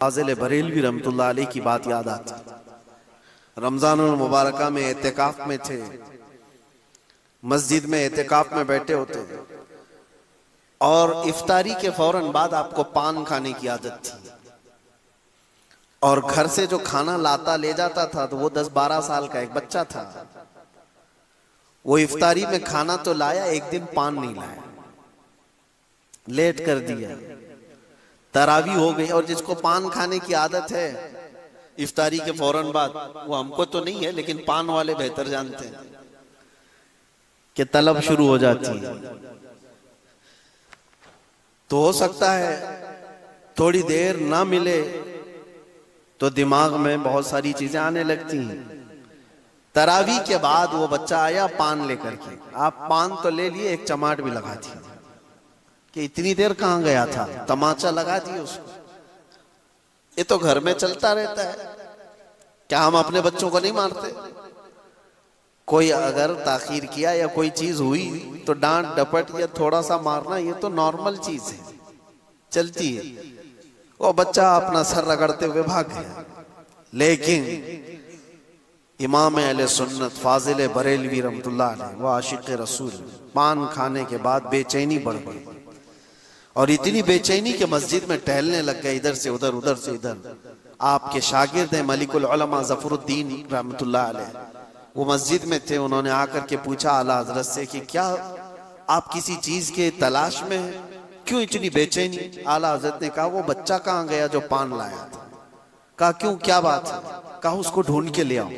فاضل بریلوی رحمۃ اللہ علیہ کی بات یاد آتی. رمضان المبارکہ میں اعتکاف میں تھے، مسجد میں اعتکاف میں بیٹھے ہوتے اور افطاری کے فوراً بعد آپ کو پان کھانے کی عادت تھی، اور گھر سے جو کھانا لاتا لے جاتا تھا تو وہ 10-12 سال کا ایک بچہ تھا. وہ افطاری میں کھانا تو لایا، ایک دن پان نہیں لایا، لیٹ کر دیا، تراویح ہو گئی. اور جس کو پان کھانے کی عادت ہے افطاری کے فوراً بعد، وہ ہم کو تو نہیں ہے لیکن پان والے بہتر جانتے ہیں کہ طلب شروع ہو جاتی ہے. تو ہو سکتا ہے تھوڑی دیر نہ ملے تو دماغ میں بہت ساری چیزیں آنے لگتی ہیں. تراویح کے بعد وہ بچہ آیا پان لے کر کے. آپ پان تو لے لیے، ایک چماٹ بھی لگا دی کہ اتنی دیر کہاں گیا تھا، تماچا لگا دی اس کو. یہ تو گھر میں چلتا رہتا ہے، کیا ہم اپنے بچوں کو نہیں مارتے؟ کوئی اگر تاخیر کیا یا کوئی چیز ہوئی تو ڈانٹ ڈپٹ یا تھوڑا سا مارنا، یہ تو نارمل چیز ہے، چلتی ہے. وہ بچہ اپنا سر رگڑتے ہوئے بھاگ گیا. لیکن امام اہل سنت فاضل بریلوی رحمۃ اللہ علیہ وہ عاشق رسول، پان کھانے کے بعد بے چینی بڑھ گئی، اور اتنی بے چینی کہ مسجد میں ٹہلنے لگ گئے، ادھر سے ادھر ادھر سے ادھر. آپ کے شاگرد ہیں ملک العلماء ظفر الدین رحمۃ اللہ علیہ، وہ مسجد میں تھے. انہوں نے آ کر کے پوچھا اعلیٰ حضرت سے کہ کیا آپ کسی چیز کے تلاش میں ہیں، کیوں اتنی بے چینی؟ اعلیٰ حضرت نے کہا وہ بچہ کہاں گیا جو پان لایا تھا. کہا کیوں، کیا بات ہے؟ کہا اس کو ڈھونڈ کے لے آؤ،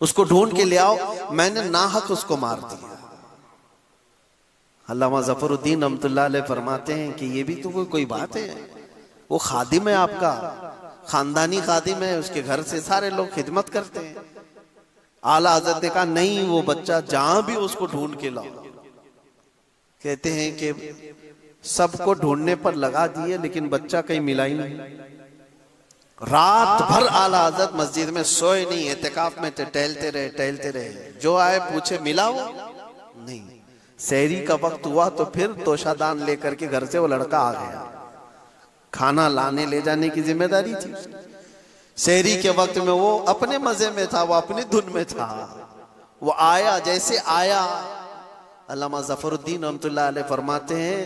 اس کو ڈھونڈ کے لے آؤ، میں نے ناحق اس کو مار دیا. علامہ ظفر الدین رحمۃ اللہ علیہ فرماتے ہیں کہ یہ بھی تو کوئی بات ہے، وہ خادم ہے آپ کا، خاندانی خادم ہے، اس کے گھر سے سارے لوگ خدمت کرتے ہیں. اعلیٰ حضرت نے کہا نہیں، وہ بچہ جہاں بھی اس کو ڈھونڈ کے لاؤ. کہتے ہیں کہ سب کو ڈھونڈنے پر لگا دیے لیکن بچہ کہیں ملا ہی نہیں. رات بھر اعلیٰ حضرت مسجد میں سوئے نہیں، اعتکاف میں ٹہلتے رہے. جو آئے پوچھے ملا وہ نہیں. سحری کا وقت ہوا تو پھر توشہ دان لے کر کے گھر سے وہ لڑکا آ گیا. کھانا لانے لے جانے کی ذمہ داری تھی. سحری کے وقت میں وہ اپنے مزے میں تھا، وہ اپنی دھن میں تھا. وہ آیا، جیسے آیا علامہ ظفر الدین رحمۃ اللہ علیہ فرماتے ہیں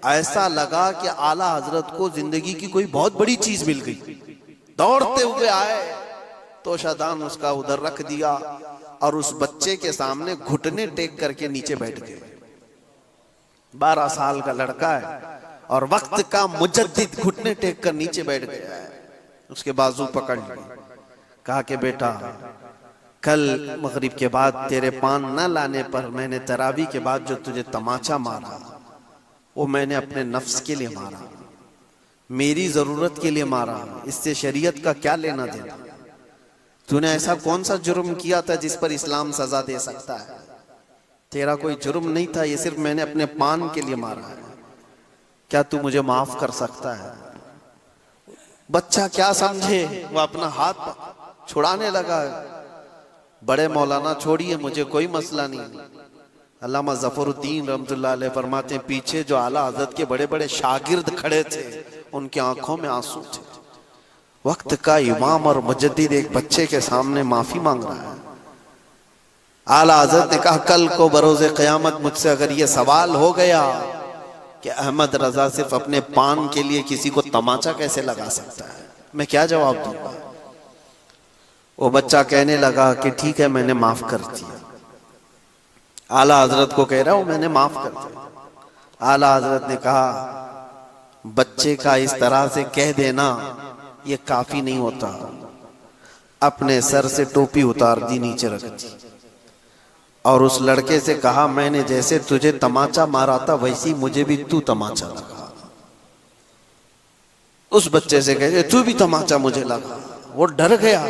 ایسا لگا کہ اعلیٰ حضرت کو زندگی کی کوئی بہت بڑی چیز مل گئی. دوڑتے ہوئے آئے، توشہ دان اس کا ادھر رکھ دیا اور اس بچے کے سامنے گھٹنے ٹیک کر کے نیچے بیٹھ گئے. 12 سال کا لڑکا ہے اور وقت کا مجدد، گھٹنے ٹیک کر نیچے بیٹھ گیا ہے. اس کے بازو پکڑ لیے، کہا کہ بیٹا کل مغرب کے بعد تیرے پان نہ لانے پر میں نے تراویح کے بعد جو تجھے تماچا مارا وہ میں نے اپنے نفس کے لیے مارا، میری ضرورت کے لیے مارا. اس سے شریعت کا کیا لینا دینا؟ تو نے ایسا کون سا جرم کیا تھا جس پر اسلام سزا دے سکتا ہے؟ تیرا کوئی جرم نہیں تھا، یہ صرف میں نے اپنے پان کے لیے مارا ہے. کیا تو مجھے معاف کر سکتا ہے؟ بچہ کیا سمجھے، وہ اپنا ہاتھ چھڑانے لگا. بڑے مولانا چھوڑیے، مجھے کوئی مسئلہ نہیں. علامہ ظفر الدین رحمۃ اللہ علیہ فرماتے ہیں پیچھے جو اعلیٰ حضرت کے بڑے بڑے شاگرد کھڑے تھے ان کی آنکھوں میں آنسو تھے. وقت کا امام اور مجدد ایک بچے کے سامنے معافی مانگ رہا ہے. اعلیٰ حضرت نے کہا کل کو بروز قیامت مجھ سے اگر یہ سوال ہو گیا کہ احمد رضا صرف اپنے پان کے لیے کسی کو تماچا کیسے لگا سکتا ہے، میں کیا جواب دوں گا؟ وہ بچہ کہنے لگا کہ ٹھیک ہے میں نے معاف کر دیا. اعلیٰ حضرت کو کہہ رہا ہوں میں نے معاف کر دیا. اعلیٰ حضرت نے کہا بچے کا اس طرح سے کہہ دینا یہ کافی نہیں ہوتا. اپنے سر سے ٹوپی اتار دی، نیچے رکھ دی، اور اس لڑکے سے کہا میں نے جیسے تجھے تماچا مارا تھا ویسی مجھے بھی تو تماچا لگا. اس بچے سے کہے تو بھی تماچا مجھے لگا. وہ ڈر گیا.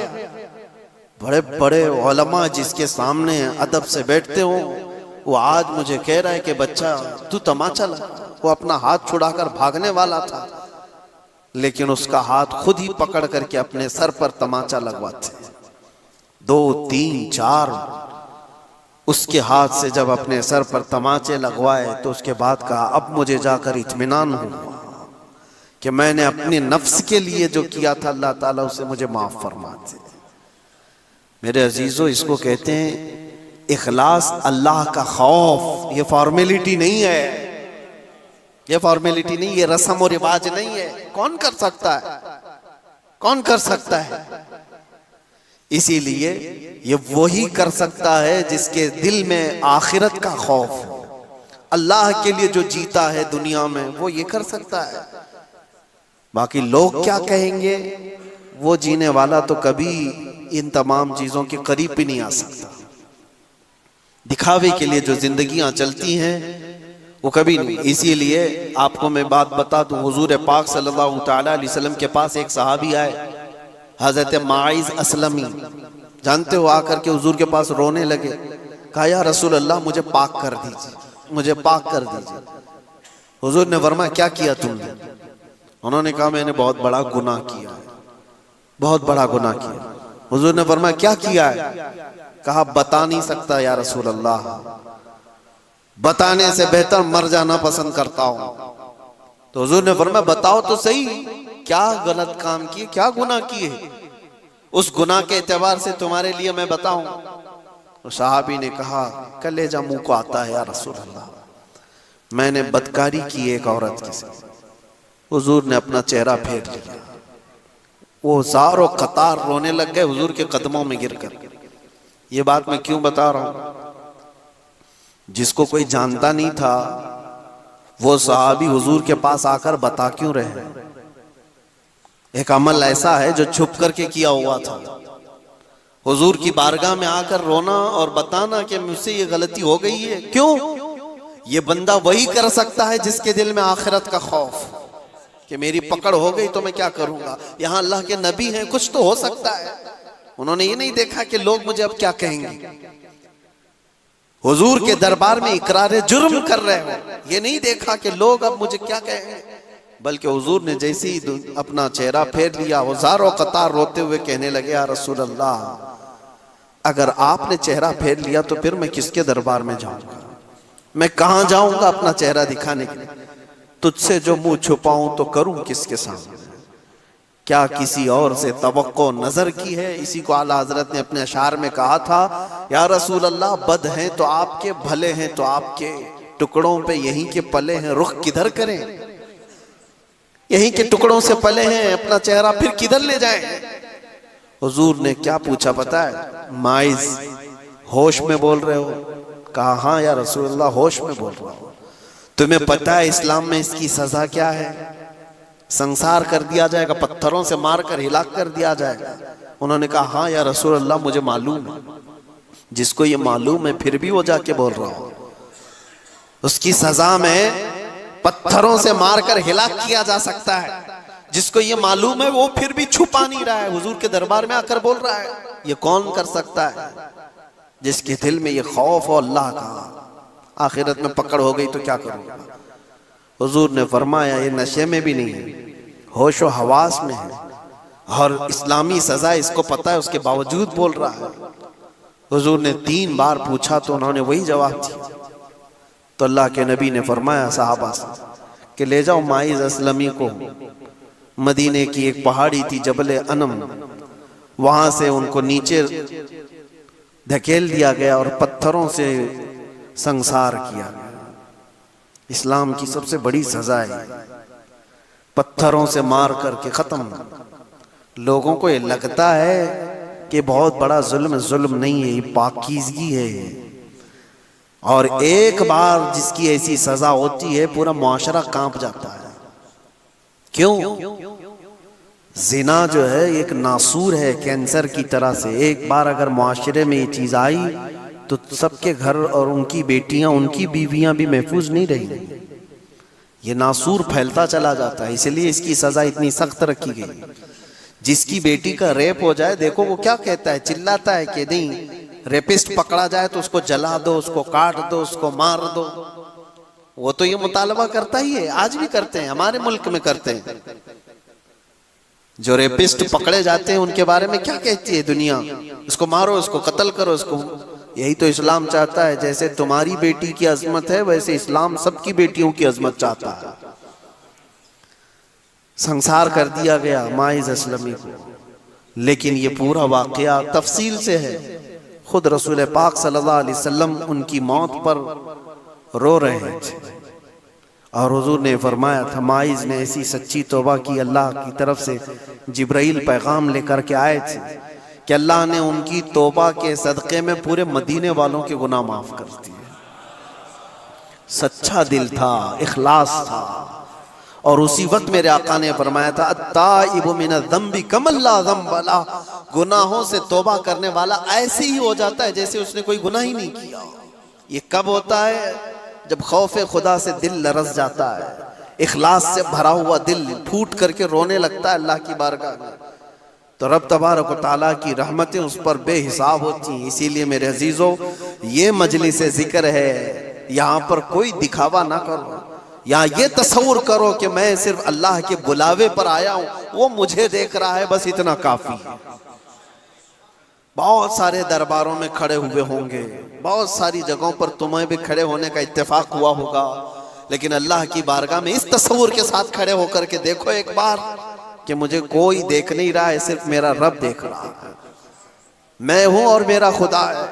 بڑے بڑے علماء جس کے سامنے ادب سے بیٹھتے ہوں وہ آج مجھے کہہ رہا ہے کہ بچہ تو تماچا لگا. وہ اپنا ہاتھ چھڑا کر بھاگنے والا تھا لیکن اس کا ہاتھ خود ہی پکڑ کر کے اپنے سر پر تماچا لگواتے. 2 3 4 اس کے ہاتھ سے جب اپنے سر پر تماچے لگوائے تو اس کے بعد کہا اب مجھے جا کر اطمینان ہوا کہ میں نے اپنے نفس کے لیے جو کیا تھا اللہ تعالیٰ اسے مجھے معاف فرما دے۔ میرے عزیزو، اس کو کہتے ہیں اخلاص، اللہ کا خوف۔ یہ فارمیلٹی نہیں ہے، یہ فارمیلٹی نہیں، یہ رسم و رواج نہیں ہے۔ کون کر سکتا ہے؟ کون کر سکتا ہے؟ اسی لیے یہ وہی کر سکتا ہے جس کے دل میں آخرت کا خوف ہو۔ اللہ کے لیے جو جیتا ہے دنیا میں وہ یہ کر سکتا ہے۔ باقی لوگ کیا کہیں گے، وہ جینے والا تو کبھی ان تمام چیزوں کے قریب بھی نہیں آ سکتا۔ دکھاوے کے لیے جو زندگیاں چلتی ہیں وہ کبھی نہیں۔ اسی لیے آپ کو میں بات بتا دوں، حضور پاک صلی اللہ تعالی علیہ وسلم کے پاس ایک صحابی آئے، حضرت معاذ اسلمی، جانتے ہو، آ کر کے حضور کے پاس رونے لگے۔ کہا یا رسول اللہ مجھے پاک کر دیجیے، مجھے پاک کر دیجیے۔ حضور نے فرمایا کیا کیا تم نے؟ انہوں نے کہا میں نے بہت بڑا گناہ کیا ہے، بہت بڑا گناہ کیا۔ حضور نے فرمایا کیا کیا ہے؟ کہا بتا نہیں سکتا یا رسول اللہ، بتانے سے بہتر مر جانا پسند کرتا ہوں۔ تو حضور نے فرمایا بتاؤ تو صحیح، کیا غلط کام کیے، کیا گناہ کیے؟ اس گناہ کے اعتبار سے تمہارے لیے میں بتاؤں۔ تو صحابی نے کہا کلیجہ منہ کو آتا ہے یا رسول اللہ، میں نے بدکاری کی ایک عورت کے ساتھ۔ حضور نے اپنا چہرہ پھیر لیا، وہ زار و قطار رونے لگ گئے حضور کے قدموں میں گر کر۔ یہ بات میں کیوں بتا رہا ہوں؟ جس کو کوئی جانتا نہیں تھا وہ صحابی حضور کے پاس آ کر بتا کیوں رہے؟ ایک عمل ایسا ہے جو چھپ کر کے کیا ہوا تھا، حضور کی بارگاہ میں آ کر رونا اور بتانا کہ مجھ سے یہ غلطی ہو گئی ہے۔ کیوں؟ یہ بندہ وہی کر سکتا ہے جس کے دل میں آخرت کا خوف کہ میری پکڑ ہو گئی تو میں کیا کروں گا، یہاں اللہ کے نبی ہیں، کچھ تو ہو سکتا ہے۔ انہوں نے یہ نہیں دیکھا کہ لوگ مجھے اب کیا کہیں گے، حضور کے دربار میں اقرار جرم کر رہے ہو، یہ نہیں دیکھا کہ لوگ اب مجھے کیا کہیں گے، بلکہ حضور نے جیسے ہی اپنا چہرہ پھیر لیا، وہ زار و قطار روتے ہوئے کہنے لگے یا رسول اللہ اگر آپ نے چہرہ پھیر لیا تو پھر میں کس کے دربار میں جاؤں گا، میں کہاں جاؤں گا اپنا چہرہ دکھانے کے لیے، تجھ سے جو منہ چھپاؤں تو کروں کس کے سامنے، کیا کسی اور سے توقع نظر کی ہے؟ اسی کو اعلیٰ حضرت نے اپنے اشعار میں کہا تھا یا رسول اللہ بد ہیں تو آپ کے، بھلے ہیں تو آپ کے، ٹکڑوں پہ یہیں کے پلے ہیں، رخ کدھر کریں، یہیں کے ٹکڑوں سے پلے ہیں، اپنا چہرہ پھر کدھر لے جائیں۔ حضور نے کیا پوچھا پتا ہے؟ معاذ ہوش میں بول رہے ہو؟ کہا ہاں یا رسول اللہ ہوش میں بول رہا ہوں۔ تمہیں پتہ ہے اسلام میں اس کی سزا کیا ہے؟ سنسار کر دیا جائے گا، پتھروں سے مار کر ہلاک کر دیا جائے گا۔ انہوں نے کہا ہاں یا رسول اللہ مجھے معلوم ہے۔ جس کو یہ معلوم ہے پھر بھی وہ جا کے بول رہا ہوں، اس کی سزا میں پتھروں سے مار کر ہلاک کیا جا سکتا ہے۔ جس کو یہ معلوم ہے وہ پھر بھی چھپا نہیں رہا ہے، حضور کے دربار میں آ کر بول رہا ہے۔ یہ کون کر سکتا ہے؟ جس کے دل میں یہ خوف ہو اللہ کا، آخرت میں پکڑ ہو گئی تو کیا کروں گا۔ حضور نے فرمایا یہ نشے میں بھی نہیں ہے، ہوش و حواس میں ہے، اور اسلامی سزا اس کو پتہ ہے، اس کے باوجود بول رہا ہے۔ حضور نے 3 بار پوچھا تو انہوں نے وہی جواب دیا۔ تو اللہ کے نبی نے فرمایا صحابہ سے کہ لے جاؤ معاذ اسلمی کو، مدینے کی ایک پہاڑی تھی جبل انم، وہاں سے ان کو نیچے دھکیل دیا گیا اور پتھروں سے سنسار کیا گیا۔ اسلام کی سب سے بڑی سزا ہے، پتھروں سے مار کر کے ختم۔ لوگوں کو یہ لگتا ہے کہ بہت بڑا ظلم نہیں ہے، یہ پاکیزگی ہے۔ اور ایک بار جس کی ایسی سزا ہوتی ہے پورا معاشرہ کانپ جاتا ہے۔ کیوں؟ زنا جو ہے ایک ناسور ہے، کینسر کی طرح سے، ایک بار اگر معاشرے میں یہ چیز آئی تو سب کے گھر اور ان کی بیٹیاں، ان کی بیویاں بھی محفوظ نہیں رہیں۔ یہ ناسور پھیلتا چلا جاتا ہے، اس لیے اس کی سزا اتنی سخت رکھی گئی۔ جس کی بیٹی کا ریپ ہو جائے، دیکھو وہ کیا کہتا ہے، چلاتا ہے کہ نہیں ریپسٹ پکڑا جائے تو اس کو جلا دو، اس کو کاٹ دو، اس کو مار دو۔ وہ تو یہ مطالبہ کرتا ہی ہے، آج بھی کرتے ہیں، ہمارے ملک میں کرتے ہیں۔ جو ریپسٹ پکڑے جاتے ہیں ان کے بارے میں کیا کہتی ہے دنیا؟ اس کو مارو، اس کو قتل کرو، اس کو۔ یہی تو اسلام چاہتا ہے، جیسے تمہاری بیٹی کی عظمت ہے ویسے اسلام سب کی بیٹیوں کی عظمت چاہتا ہے۔ سنسار کر دیا گیا ماعز اسلمی کو. لیکن یہ پورا واقعہ تفصیل سے ہے. خود رسول پاک صلی اللہ علیہ وسلم ان کی موت پر رو رہے تھے اور حضور نے فرمایا تھا ماعز نے ایسی سچی توبہ کی، اللہ کی طرف سے جبرائیل پیغام لے کر کے آئے تھے کہ اللہ نے ان کی توبہ کے صدقے میں پورے مدینے والوں کے گناہ معاف کر دیے. سچا دل تھا، اخلاص تھا. اور اسی وقت میرے آقا نے فرمایا تھا التائب من الذنب کمن لا ذنب لہ، گناہوں سے توبہ کرنے والا ایسے ہی ہو جاتا ہے جیسے اس نے کوئی گناہ ہی نہیں کیا. یہ کب ہوتا ہے؟ جب خوف خدا سے دل لرز جاتا ہے، اخلاص سے بھرا ہوا دل پھوٹ کر کے رونے لگتا ہے اللہ کی بارگاہ میں، تو رب تبارک و تعالیٰ کی رحمتیں اس پر بے حساب ہوتی ہیں. اسی لیے میرے عزیزو، یہ مجلس ذکر ہے، یہاں پر کوئی دکھاوا نہ کرو. یہاں یہ تصور کرو کہ میں صرف اللہ کے بلاوے پر آیا ہوں، وہ مجھے دیکھ رہا ہے، بس اتنا کافی ہے. بہت سارے درباروں میں کھڑے ہوئے ہوں گے، بہت ساری جگہوں پر تمہیں بھی کھڑے ہونے کا اتفاق ہوا ہوگا، لیکن اللہ کی بارگاہ میں اس تصور کے ساتھ کھڑے ہو کر کے دیکھو ایک بار کہ مجھے کوئی دیکھ نہیں رہا ہے، صرف میرا رب دیکھ رہا ہے. میں ہوں اور میرا خدا ہے.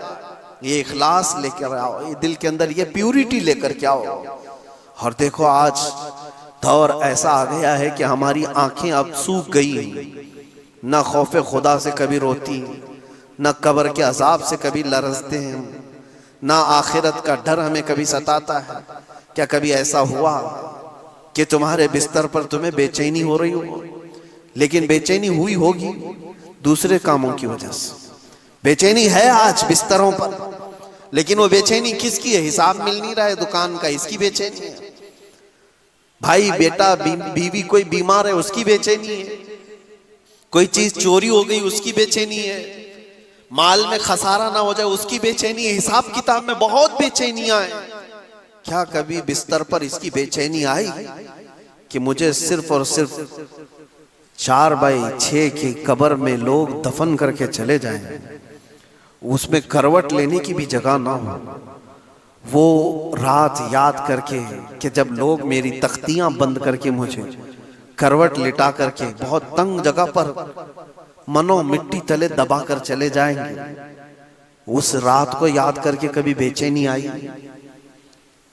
یہ اخلاص لے کر آؤ، یہ دل کے اندر یہ پیوریٹی لے کر کے آؤ. اور دیکھو آج دور ایسا آ گیا ہے کہ ہماری آنکھیں اب سوکھ گئی ہیں، نہ خوف خدا سے کبھی روتی، نہ قبر کے عذاب سے کبھی لرزتے ہیں، نہ آخرت کا ڈر ہمیں کبھی ستاتا ہے. کیا کبھی ایسا ہوا کہ تمہارے بستر پر تمہیں بے چینی ہو رہی ہو؟ لیکن بے چینی ہوئی ہوگی دوسرے کاموں کی وجہ سے. بے چینی ہے آج بستروں پر، لیکن وہ بے چینی کس کی ہے؟ حساب مل نہیں رہا ہے دکان کا، اس کی بے چینی ہے. بھائی بیٹا بیوی کوئی بیمار ہے، اس کی بے چینی ہے. کوئی چیز چوری ہو گئی، اس کی بے چینی ہے. مال میں خسارہ نہ ہو جائے، اس کی بے چینی ہے. حساب کتاب میں بہت بے چینیاں ہیں. کیا کبھی بستر پر اس کی بے چینی آئی کہ مجھے صرف اور صرف 4x6 کی قبر میں لوگ دفن کر کے چلے جائیں، اس میں کروٹ لینے کی بھی جگہ نہ ہو؟ وہ رات یاد کر کے کہ جب لوگ میری تختیاں بند کر کے مجھے کروٹ لٹا کر کے بہت تنگ جگہ پر منو مٹی تلے دبا کر چلے جائیں گے، اس رات کو یاد کر کے کبھی بے چینی آئی؟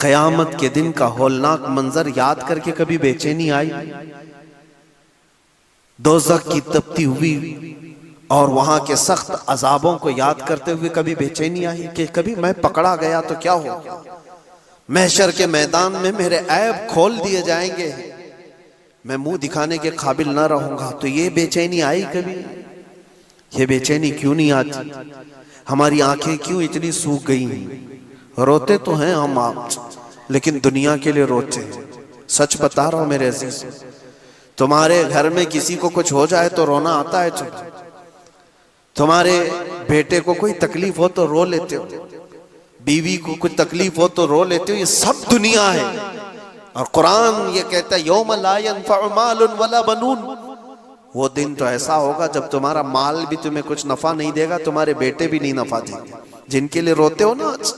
قیامت کے دن کا ہولناک منظر یاد کر کے کبھی بے چینی آئی؟ دوزخ کی تپتی ہوئی اور وہاں کے سخت عذابوں کو یاد کرتے ہوئے کبھی بے چینی آئی کہ کبھی میں پکڑا گیا تو کیا ہوگا؟ محشر کے میدان میں میرے عیب کھول دیے جائیں گے، میں منہ دکھانے کے قابل نہ رہوں گا. تو یہ بے چینی آئی کبھی؟ یہ بے چینی کیوں نہیں آتی؟ ہماری آنکھیں کیوں اتنی سوکھ گئی ہیں؟ روتے تو ہیں ہم آپ، لیکن دنیا کے لیے روتے ہیں. سچ بتا رہا ہوں میرے عزیز، تمہارے گھر میں کسی کو کچھ ہو جائے تو رونا آتا ہے تمہارے بیٹے کو کوئی تکلیف ہو تو رو لیتے ہو، بیوی کو کوئی تکلیف ہو تو رو لیتے ہو. یہ سب دنیا ہے. اور قرآن یہ کہتا ہے یوم لا ينفع مال ولا بنون. وہ دن تو ایسا ہوگا جب تمہارا مال بھی تمہیں کچھ نفع نہیں دے گا، تمہارے بیٹے بھی نہیں نفع دیں گے. جن کے لیے روتے ہو نا آج،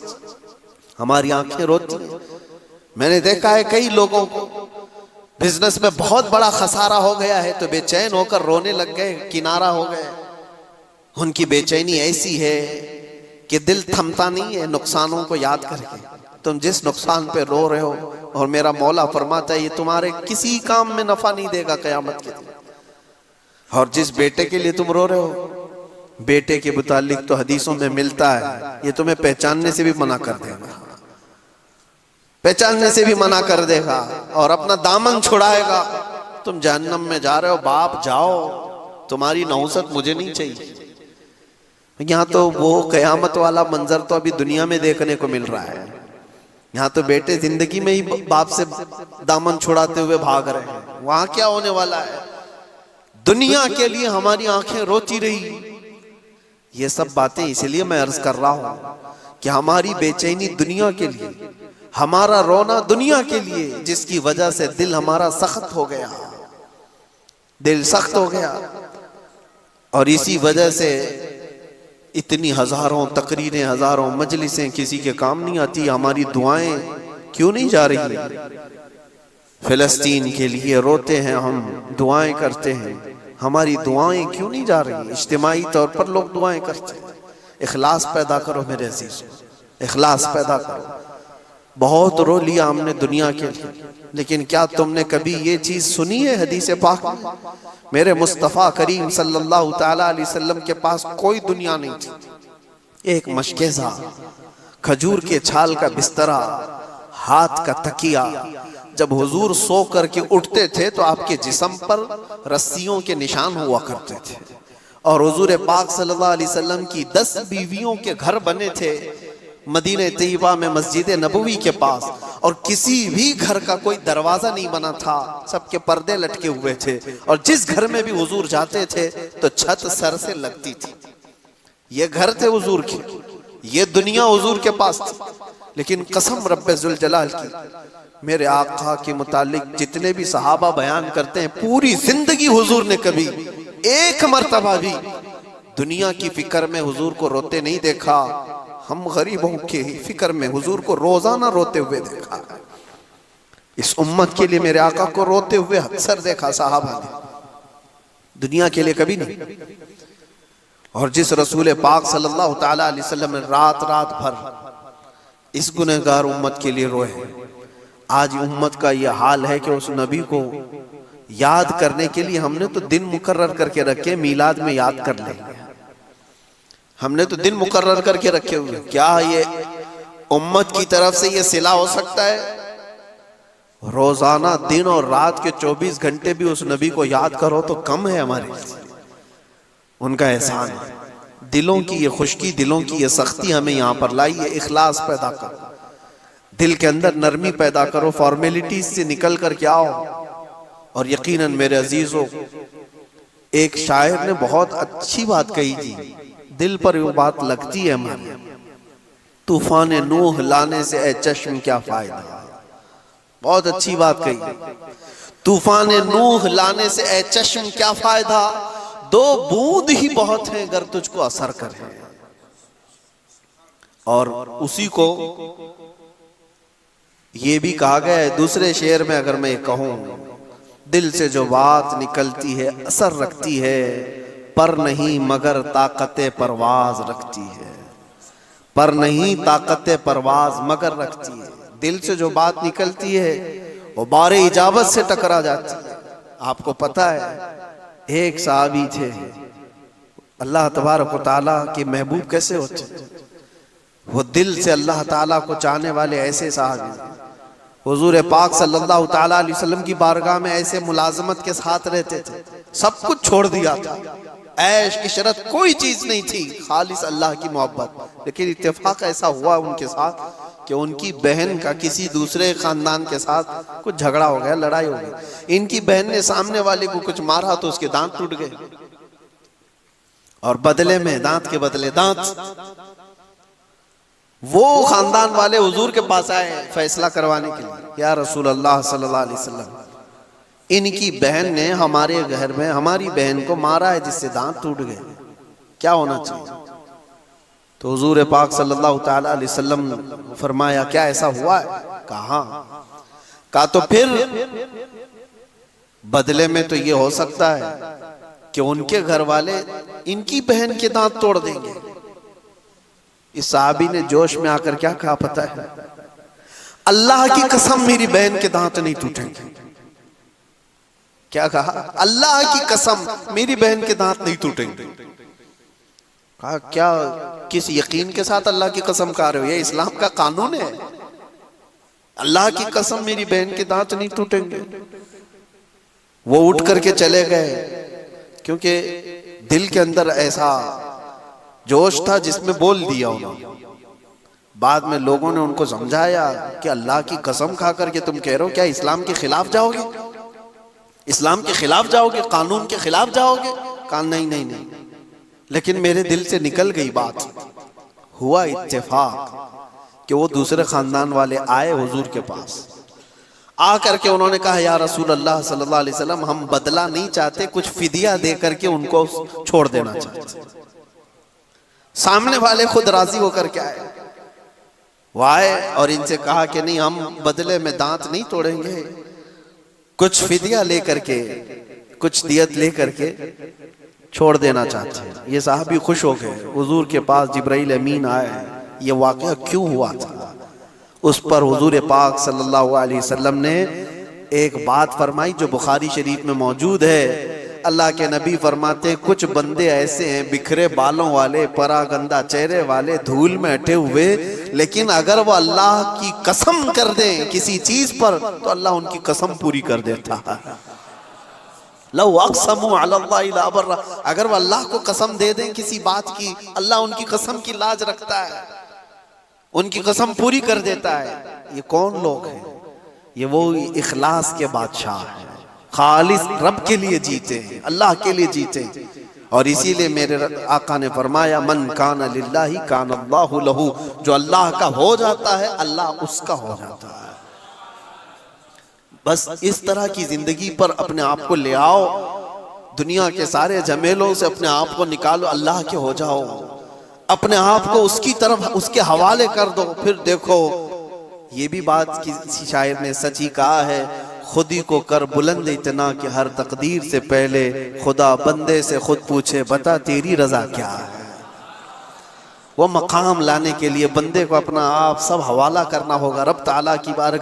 ہماری آنکھیں روتی ہیں. میں نے دیکھا ہے کئی لوگوں کو بزنس میں بہت بڑا خسارہ ہو گیا ہے تو بے چین ہو کر رونے لگ گئے، کنارہ ہو گئے. ان کی بے چینی ایسی ہے کہ دل تھمتا نہیں ہے نقصانوں کو یاد کر کے. تم جس نقصان پہ رو رہے ہو، اور میرا مولا فرماتا ہے یہ تمہارے کسی کام میں نفع نہیں دے گا قیامت کے دن. اور جس بیٹے کے لیے تم رو رہے ہو، بیٹے کے متعلق تو حدیثوں میں ملتا ہے یہ تمہیں پہچاننے سے بھی منع کر دے گا، پہچاننے سے بھی منع کر دے گا اور اپنا دامن چھڑائے گا. تم جہنم میں جا رہے ہو، باپ جاؤ، تمہاری نحوست مجھے نہیں چاہیے. یہاں تو وہ قیامت والا منظر تو ابھی دنیا میں دیکھنے کو مل رہا ہے. یہاں تو بیٹے زندگی میں ہی باپ سے دامن چھڑاتے ہوئے بھاگ رہے ہیں. وہاں کیا ہونے والا ہے؟ دنیا کے لیے ہماری آنکھیں روتی رہی. یہ سب باتیں اس لیے میں عرض کر رہا ہوں کہ ہماری بے چینی دنیا کے لیے، ہمارا رونا دنیا کے لیے، جس کی وجہ سے دل ہمارا سخت ہو گیا، دل سخت ہو گیا. اور اسی وجہ سے اتنی ہزاروں تقریریں، ہزاروں مجلسیں کسی کے کام نہیں آتی. ہماری دعائیں کیوں نہیں جا رہی؟ فلسطین کے لیے روتے ہیں ہم، دعائیں کرتے ہیں، ہماری دعائیں کیوں نہیں جا رہی؟ اجتماعی طور پر لوگ دعائیں کرتے ہیں۔ اخلاص پیدا کرو میرے عزیزو، اخلاص پیدا کرو۔ بہت رو لیا ہم نے دنیا کے لیے، لیکن کیا تم نے کبھی یہ چیز سنی ہے حدیث پاک میں؟ میرے مصطفیٰ کریم صلی اللہ تعالیٰ علیہ وسلم کے پاس کوئی دنیا نہیں تھی، ایک مشکیزہ، کھجور کے چھال کا بسترا، ہاتھ کا تکیہ۔ جب حضور سو کر کے اٹھتے تھے تو آپ کے جسم پر رسیوں کے نشان ہوا کرتے تھے، اور حضور پاک صلی اللہ علیہ وسلم کی 10 بیویوں کے گھر بنے تھے مدینہ طیبہ میں مسجد نبوی کے پاس، اور کسی بھی گھر کا کوئی دروازہ نہیں بنا تھا، سب کے پردے لٹکے ہوئے تھے، اور جس گھر میں بھی حضور جاتے تھے تو چھت سر سے لگتی تھی۔ یہ گھر تھے حضور کے، یہ دنیا حضور کے پاس تھی، لیکن قسم رب ذوالجلال کی، میرے آقا کے متعلق جتنے بھی صحابہ بیان کرتے ہیں، پوری زندگی حضور نے کبھی ایک مرتبہ بھی دنیا کی فکر میں حضور کو روتے نہیں دیکھا۔ ہم غریبوں کی فکر میں حضور کو روزانہ روتے ہوئے دیکھا، اس امت کے لیے میرے آقا کو روتے ہوئے اکثر دیکھا صحابہ نے، دنیا کے لیے کبھی نہیں۔ اور جس رسول پاک صلی اللہ تعالیٰ علیہ وسلم نے رات بھر اس گنہگار امت کے لیے روئے، آج امت کا یہ حال ہے کہ اس نبی کو یاد کرنے کے لیے ہم نے تو دن مقرر کر کے رکھے، میلاد میں یاد کر لیں گے، ہم نے تو دن مقرر کر کے رکھے ہوئے۔ کیا یہ امت کی طرف سے یہ صلہ ہو سکتا ہے؟ روزانہ دن اور رات کے 24 گھنٹے بھی اس نبی کو یاد کرو تو کم ہے ہمارے لیے، ان کا احسان ہے۔ دلوں کی یہ خشکی، دلوں کی یہ سختی ہمیں یہاں پر لائی ہے۔ اخلاص پیدا کرو، دل کے اندر نرمی پیدا کرو، فارمیلٹیز سے نکل کر کے آؤ۔ اور یقیناً میرے عزیزو، ایک شاعر نے بہت اچھی بات کہی تھی، دل پر وہ بات لگتی ہے ہمارے، طوفان نوح لانے سے اے چشم کیا فائدہ۔ بہت اچھی بات کہی، طوفان نوح لانے سے اے چشم کیا فائدہ، 2 بوند ہی بہت ہیں اگر تجھ کو اثر کرے۔ اور اسی کو یہ بھی کہا گیا ہے دوسرے شعر میں، اگر میں کہوں، دل سے جو بات نکلتی ہے اثر رکھتی ہے، پر نہیں مگر طاقت پرواز رکھتی ہے، پر نہیں طاقت پرواز مگر رکھتی ہے۔ دل سے جو بات نکلتی ہے وہ بار اجابت سے ٹکرا جاتی ہے۔ آپ کو پتہ ہے ایک صحابی تھے، اللہ تبارک و تعالیٰ کے محبوب کیسے ہوتے ہیں، وہ دل سے اللہ تعالیٰ کو چاہنے والے ایسے صحابی، حضور پاک صلی اللہ تعالیٰ علیہ وسلم کی بارگاہ میں ایسے ملازمت کے ساتھ رہتے تھے، سب کچھ چھوڑ دیا تھا، عیش عشرت کوئی چیز نہیں تھی، خالص اللہ کی محبت۔ لیکن اتفاق ایسا ہوا ان کے ساتھ کہ ان کی بہن کا کسی دوسرے خاندان کے ساتھ کچھ جھگڑا ہو گیا، لڑائی ہو گئی، ان کی بہن نے سامنے والے کو کچھ مارا تو اس کے دانت ٹوٹ گئے، اور بدلے میں دانت کے بدلے دانت۔ وہ خاندان والے حضور کے پاس آئے فیصلہ کروانے کے لیے، یا رسول اللہ صلی اللہ علیہ وسلم، ان کی بہن نے ہمارے گھر میں ہماری بہن کو مارا ہے جس سے دانت ٹوٹ گئے، کیا ہونا چاہیے؟ تو حضور پاک صلی اللہ تعالیٰ علیہ وسلم فرمایا کیا ایسا ہوا ہے؟ کہا تو پھر بدلے میں تو یہ ہو سکتا ہے کہ ان کے گھر والے ان کی بہن کے دانت توڑ دیں گے۔ اس صحابی نے جوش میں آ کر کیا کہا پتہ ہے؟ اللہ کی قسم میری بہن کے دانت نہیں ٹوٹیں گے۔ کیا کہا؟ اللہ کی قسم میری بہن کے دانت نہیں ٹوٹیں گے۔ کہا کیا کس یقین کے ساتھ اللہ کی قسم کہا رہے ہو؟ یہ اسلام کا قانون ہے، اللہ کی قسم میری بہن کے دانت نہیں ٹوٹیں گے۔ وہ اٹھ کر کے چلے گئے، کیونکہ دل کے اندر ایسا جوش تھا جس میں بول دیا انہوں نے۔ بعد میں لوگوں نے ان کو سمجھایا کہ اللہ کی قسم کھا کر کے تم کہہ رہے ہو، کیا اسلام کے خلاف جاؤ گے؟ اسلام کے خلاف جاؤ گے؟ قانون کے خلاف جاؤ گے؟ کہا نہیں، لیکن میرے دل سے نکل گئی بات۔ ہوا اتفاق کہ وہ دوسرے خاندان والے آئے حضور کے پاس، آ کر کے انہوں نے کہا یا رسول اللہ صلی اللہ علیہ وسلم، ہم بدلہ نہیں چاہتے، کچھ فدیہ دے کر کے ان کو چھوڑ دینا چاہتے۔ سامنے والے خود راضی ہو کر کے آئے، وہ آئے اور ان سے کہا کہ نہیں، ہم بدلے میں دانت نہیں توڑیں گے، کچھ فدیہ لے کر کے، کچھ دیت لے کر کے چھوڑ دینا چاہتے ہیں۔ یہ صحابی خوش ہو گئے، حضور کے پاس جبرائیل امین آئے، یہ واقعہ کیوں ہوا تھا؟ اس پر حضور پاک صلی اللہ علیہ وسلم نے ایک بات فرمائی جو بخاری شریف میں موجود ہے۔ اللہ کے نبی فرماتے کچھ بندے ایسے ہیں بکھرے بالوں والے، پراگندہ چہرے والے، دھول میں اٹے ہوئے، لیکن اگر وہ اللہ کی قسم کر دیں کسی چیز پر تو اللہ ان کی قسم پوری کر دیتا ہے۔ لو اقسموا علی اللہ لابر، اگر وہ اللہ کو قسم دے دیں کسی بات کی، اللہ ان کی قسم کی لاج رکھتا ہے، ان کی قسم پوری کر دیتا ہے۔ یہ کون لوگ ہیں؟ یہ وہ اخلاص کے بادشاہ ہیں، خالص رب کے لیے جیتے ہیں، اللہ کے لیے جیتے ہیں۔ اور اسی لیے میرے آقا نے فرمایا من کان للہ کان اللہ لہ، جو اللہ کا ہو جاتا ہے اللہ اس کا ہو جاتا ہے۔ بس اس طرح کی زندگی پر اپنے آپ کو لے آؤ، دنیا کے سارے جھمیلوں سے اپنے آپ کو نکالو، اللہ کے ہو جاؤ، اپنے آپ کو اس کی طرف اس کے حوالے کر دو، پھر دیکھو۔ یہ بھی بات کسی شاعر نے سچ ہی کہا ہے، خود ہی کو کر بلند اتنا کہ ہر تقدیر سے پہلے خدا بندے سے خود پوچھے بتا تیری رضا کیا ہے۔ وہ مقام لانے کے لیے بندے کو اپنا آپ سب حوالہ کرنا ہوگا رب تعالیٰ کی بارگاہ۔